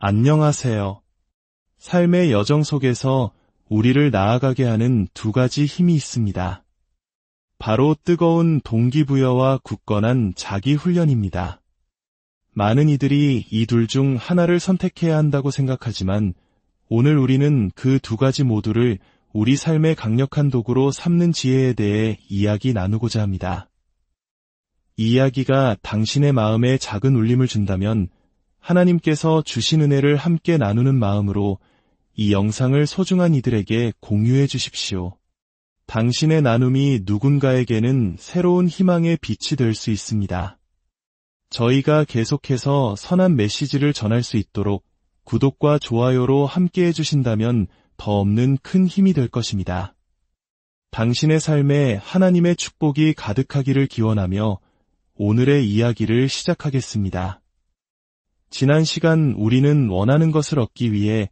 안녕하세요. 삶의 여정 속에서 우리를 나아가게 하는 두 가지 힘이 있습니다. 바로 뜨거운 동기부여와 굳건한 자기훈련입니다. 많은 이들이 이 둘 중 하나를 선택해야 한다고 생각하지만 오늘 우리는 그 두 가지 모두를 우리 삶의 강력한 도구로 삼는 지혜에 대해 이야기 나누고자 합니다. 이 이야기가 당신의 마음에 작은 울림을 준다면 하나님께서 주신 은혜를 함께 나누는 마음으로 이 영상을 소중한 이들에게 공유해 주십시오. 당신의 나눔이 누군가에게는 새로운 희망의 빛이 될 수 있습니다. 저희가 계속해서 선한 메시지를 전할 수 있도록 구독과 좋아요로 함께 해주신다면 더 없는 큰 힘이 될 것입니다. 당신의 삶에 하나님의 축복이 가득하기를 기원하며 오늘의 이야기를 시작하겠습니다. 지난 시간 우리는 원하는 것을 얻기 위해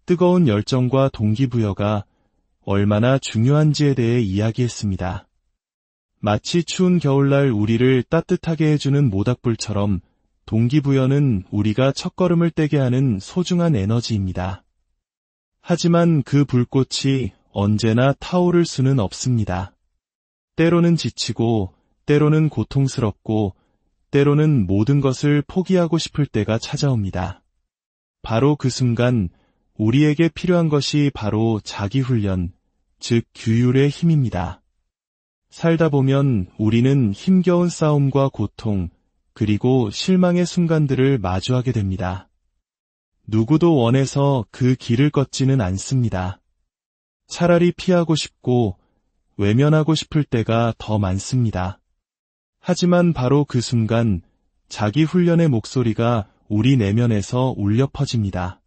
뜨거운 열정과 동기부여가 얼마나 중요한지에 대해 이야기했습니다. 마치 추운 겨울날 우리를 따뜻하게 해주는 모닥불처럼 동기부여는 우리가 첫걸음을 떼게 하는 소중한 에너지입니다. 하지만 그 불꽃이 언제나 타오를 수는 없습니다. 때로는 지치고, 때로는 고통스럽고, 때로는 모든 것을 포기하고 싶을 때가 찾아옵니다. 바로 그 순간 우리에게 필요한 것이 바로 자기훈련, 즉 규율의 힘입니다. 살다 보면 우리는 힘겨운 싸움과 고통, 그리고 실망의 순간들을 마주하게 됩니다. 누구도 원해서 그 길을 걷지는 않습니다. 차라리 피하고 싶고 외면하고 싶을 때가 더 많습니다. 하지만 바로 그 순간 자기 훈련의 목소리가 우리 내면에서 울려 퍼집니다.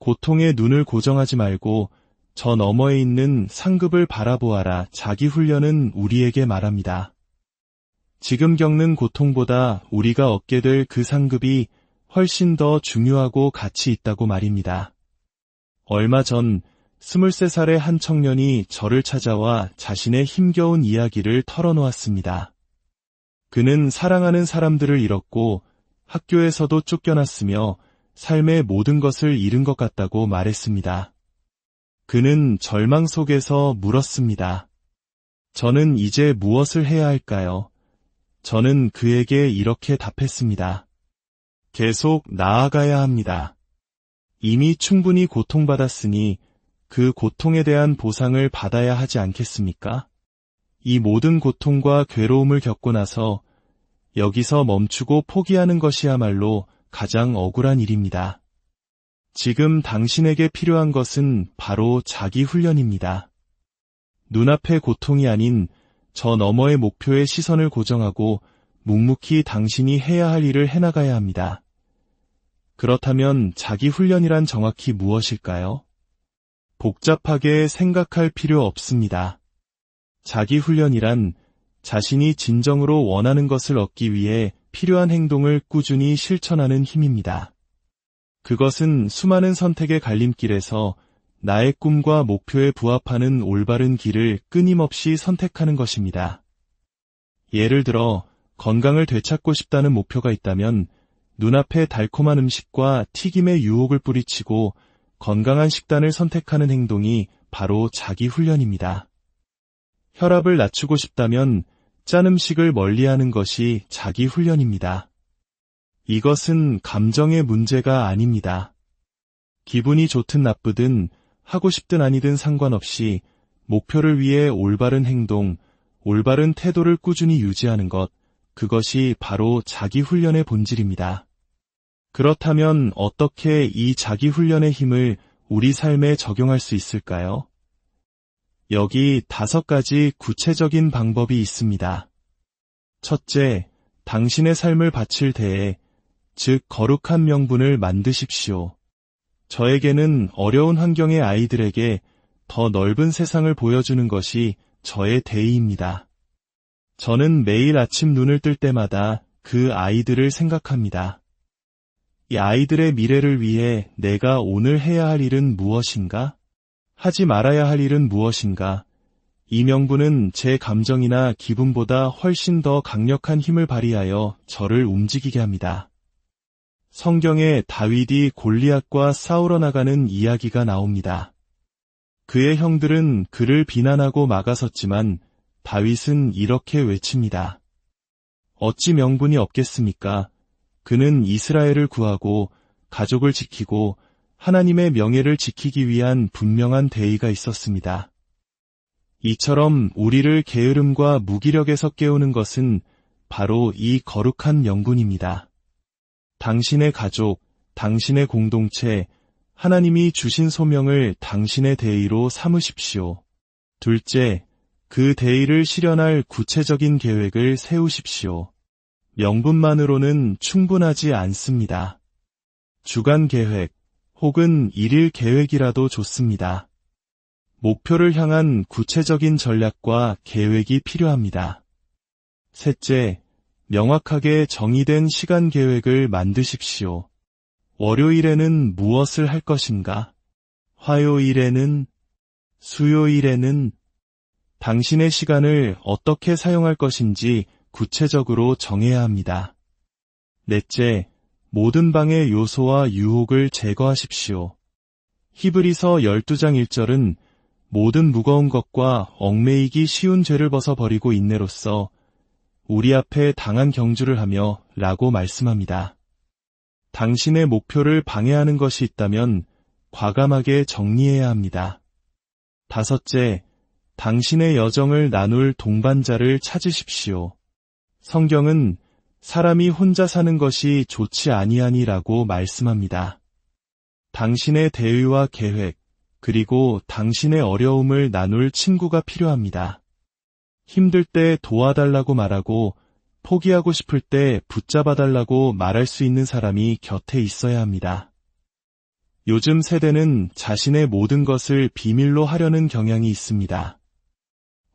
고통에 눈을 고정하지 말고 저 너머에 있는 상급을 바라보아라. 자기 훈련은 우리에게 말합니다. 지금 겪는 고통보다 우리가 얻게 될 그 상급이 훨씬 더 중요하고 가치 있다고 말입니다. 얼마 전 23살의 한 청년이 저를 찾아와 자신의 힘겨운 이야기를 털어놓았습니다. 그는 사랑하는 사람들을 잃었고 학교에서도 쫓겨났으며 삶의 모든 것을 잃은 것 같다고 말했습니다. 그는 절망 속에서 물었습니다. 저는 이제 무엇을 해야 할까요? 저는 그에게 이렇게 답했습니다. 계속 나아가야 합니다. 이미 충분히 고통받았으니 그 고통에 대한 보상을 받아야 하지 않겠습니까? 이 모든 고통과 괴로움을 겪고 나서 여기서 멈추고 포기하는 것이야말로 가장 억울한 일입니다. 지금 당신에게 필요한 것은 바로 자기 훈련입니다. 눈앞의 고통이 아닌 저 너머의 목표에 시선을 고정하고 묵묵히 당신이 해야 할 일을 해나가야 합니다. 그렇다면 자기 훈련이란 정확히 무엇일까요? 복잡하게 생각할 필요 없습니다. 자기 훈련이란 자신이 진정으로 원하는 것을 얻기 위해 필요한 행동을 꾸준히 실천하는 힘입니다. 그것은 수많은 선택의 갈림길에서 나의 꿈과 목표에 부합하는 올바른 길을 끊임없이 선택하는 것입니다. 예를 들어 건강을 되찾고 싶다는 목표가 있다면 눈앞에 달콤한 음식과 튀김의 유혹을 뿌리치고 건강한 식단을 선택하는 행동이 바로 자기 훈련입니다. 혈압을 낮추고 싶다면 짠 음식을 멀리하는 것이 자기 훈련입니다. 이것은 감정의 문제가 아닙니다. 기분이 좋든 나쁘든 하고 싶든 아니든 상관없이 목표를 위해 올바른 행동, 올바른 태도를 꾸준히 유지하는 것, 그것이 바로 자기 훈련의 본질입니다. 그렇다면 어떻게 이 자기 훈련의 힘을 우리 삶에 적용할 수 있을까요? 여기 5가지 구체적인 방법이 있습니다. 첫째, 당신의 삶을 바칠 때에, 즉 거룩한 명분을 만드십시오. 저에게는 어려운 환경의 아이들에게 더 넓은 세상을 보여주는 것이 저의 대의입니다. 저는 매일 아침 눈을 뜰 때마다 그 아이들을 생각합니다. 이 아이들의 미래를 위해 내가 오늘 해야 할 일은 무엇인가? 하지 말아야 할 일은 무엇인가? 이 명분은 제 감정이나 기분보다 훨씬 더 강력한 힘을 발휘하여 저를 움직이게 합니다. 성경에 다윗이 골리앗과 싸우러 나가는 이야기가 나옵니다. 그의 형들은 그를 비난하고 막아섰지만 다윗은 이렇게 외칩니다. 어찌 명분이 없겠습니까? 그는 이스라엘을 구하고 가족을 지키고 하나님의 명예를 지키기 위한 분명한 대의가 있었습니다. 이처럼 우리를 게으름과 무기력에서 깨우는 것은 바로 이 거룩한 명분입니다. 당신의 가족, 당신의 공동체, 하나님이 주신 소명을 당신의 대의로 삼으십시오. 둘째, 그 대의를 실현할 구체적인 계획을 세우십시오. 명분만으로는 충분하지 않습니다. 주간 계획 혹은 일일 계획이라도 좋습니다. 목표를 향한 구체적인 전략과 계획이 필요합니다. 셋째, 명확하게 정의된 시간 계획을 만드십시오. 월요일에는 무엇을 할 것인가? 화요일에는? 수요일에는? 당신의 시간을 어떻게 사용할 것인지 구체적으로 정해야 합니다. 넷째, 모든 방해 요소와 유혹을 제거하십시오. 히브리서 12장 1절은 모든 무거운 것과 얽매이기 쉬운 죄를 벗어버리고 인내로써 우리 앞에 당한 경주를 하며 라고 말씀합니다. 당신의 목표를 방해하는 것이 있다면 과감하게 정리해야 합니다. 다섯째, 당신의 여정을 나눌 동반자를 찾으십시오. 성경은 사람이 혼자 사는 것이 좋지 아니하니라고 말씀합니다. 당신의 대의와 계획, 그리고 당신의 어려움을 나눌 친구가 필요합니다. 힘들 때 도와달라고 말하고 포기하고 싶을 때 붙잡아달라고 말할 수 있는 사람이 곁에 있어야 합니다. 요즘 세대는 자신의 모든 것을 비밀로 하려는 경향이 있습니다.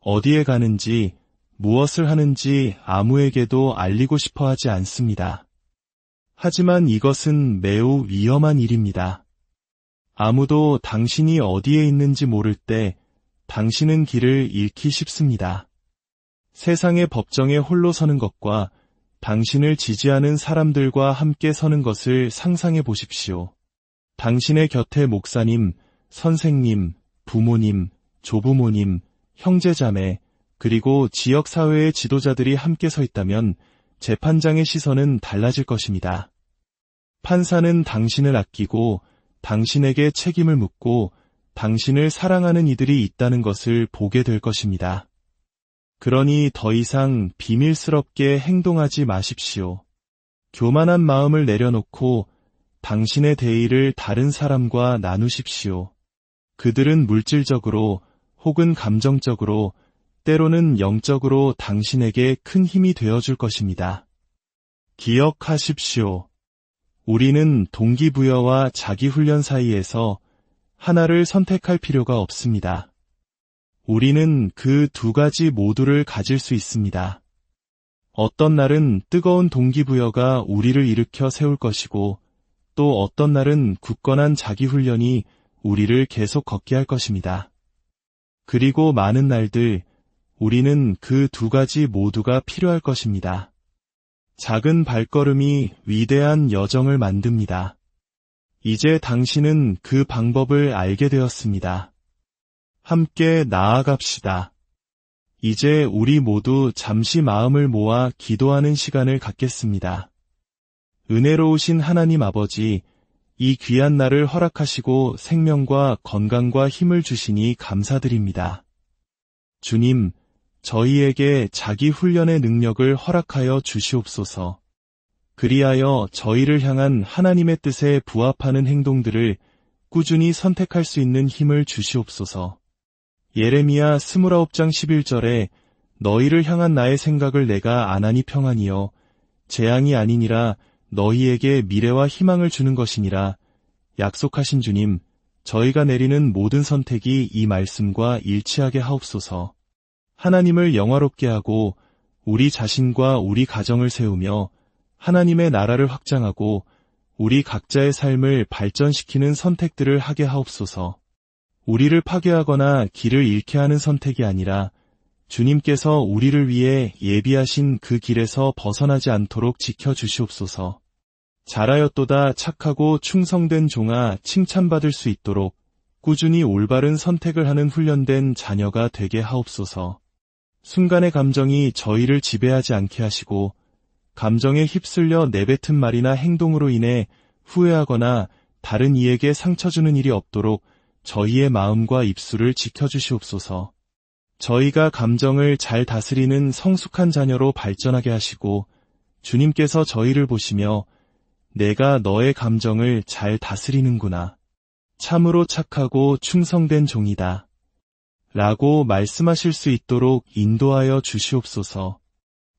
어디에 가는지, 무엇을 하는지 아무에게도 알리고 싶어 하지 않습니다. 하지만 이것은 매우 위험한 일입니다. 아무도 당신이 어디에 있는지 모를 때 당신은 길을 잃기 쉽습니다. 세상의 법정에 홀로 서는 것과 당신을 지지하는 사람들과 함께 서는 것을 상상해 보십시오. 당신의 곁에 목사님, 선생님, 부모님, 조부모님, 형제자매, 그리고 지역사회의 지도자들이 함께 서 있다면 재판장의 시선은 달라질 것입니다. 판사는 당신을 아끼고 당신에게 책임을 묻고 당신을 사랑하는 이들이 있다는 것을 보게 될 것입니다. 그러니 더 이상 비밀스럽게 행동하지 마십시오. 교만한 마음을 내려놓고 당신의 대의를 다른 사람과 나누십시오. 그들은 물질적으로 혹은 감정적으로 때로는 영적으로 당신에게 큰 힘이 되어줄 것입니다. 기억하십시오. 우리는 동기부여와 자기훈련 사이에서 하나를 선택할 필요가 없습니다. 우리는 그 두 가지 모두를 가질 수 있습니다. 어떤 날은 뜨거운 동기부여가 우리를 일으켜 세울 것이고 또 어떤 날은 굳건한 자기훈련이 우리를 계속 걷게 할 것입니다. 그리고 많은 날들 우리는 그 두 가지 모두가 필요할 것입니다. 작은 발걸음이 위대한 여정을 만듭니다. 이제 당신은 그 방법을 알게 되었습니다. 함께 나아갑시다. 이제 우리 모두 잠시 마음을 모아 기도하는 시간을 갖겠습니다. 은혜로우신 하나님 아버지, 이 귀한 날을 허락하시고 생명과 건강과 힘을 주시니 감사드립니다. 주님, 저희에게 자기 훈련의 능력을 허락하여 주시옵소서. 그리하여 저희를 향한 하나님의 뜻에 부합하는 행동들을 꾸준히 선택할 수 있는 힘을 주시옵소서. 예레미야 29장 11절에 너희를 향한 나의 생각을 내가 아나니 평안이요 재앙이 아니니라 너희에게 미래와 희망을 주는 것이니라 약속하신 주님, 저희가 내리는 모든 선택이 이 말씀과 일치하게 하옵소서. 하나님을 영화롭게 하고 우리 자신과 우리 가정을 세우며 하나님의 나라를 확장하고 우리 각자의 삶을 발전시키는 선택들을 하게 하옵소서. 우리를 파괴하거나 길을 잃게 하는 선택이 아니라 주님께서 우리를 위해 예비하신 그 길에서 벗어나지 않도록 지켜주시옵소서. 잘하였도다 착하고 충성된 종아 칭찬받을 수 있도록 꾸준히 올바른 선택을 하는 훈련된 자녀가 되게 하옵소서. 순간의 감정이 저희를 지배하지 않게 하시고 감정에 휩쓸려 내뱉은 말이나 행동으로 인해 후회하거나 다른 이에게 상처 주는 일이 없도록 저희의 마음과 입술을 지켜주시옵소서. 저희가 감정을 잘 다스리는 성숙한 자녀로 발전하게 하시고 주님께서 저희를 보시며 내가 너의 감정을 잘 다스리는구나. 참으로 착하고 충성된 종이다. 라고 말씀하실 수 있도록 인도하여 주시옵소서.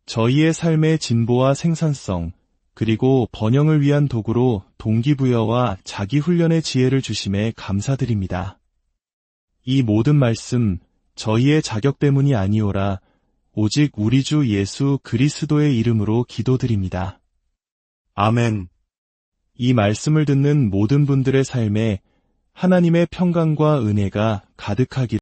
저희의 삶의 진보와 생산성, 그리고 번영을 위한 도구로 동기부여와 자기훈련의 지혜를 주심에 감사드립니다. 이 모든 말씀, 저희의 자격 때문이 아니오라 오직 우리 주 예수 그리스도의 이름으로 기도드립니다. 아멘. 이 말씀을 듣는 모든 분들의 삶에 하나님의 평강과 은혜가 가득하기를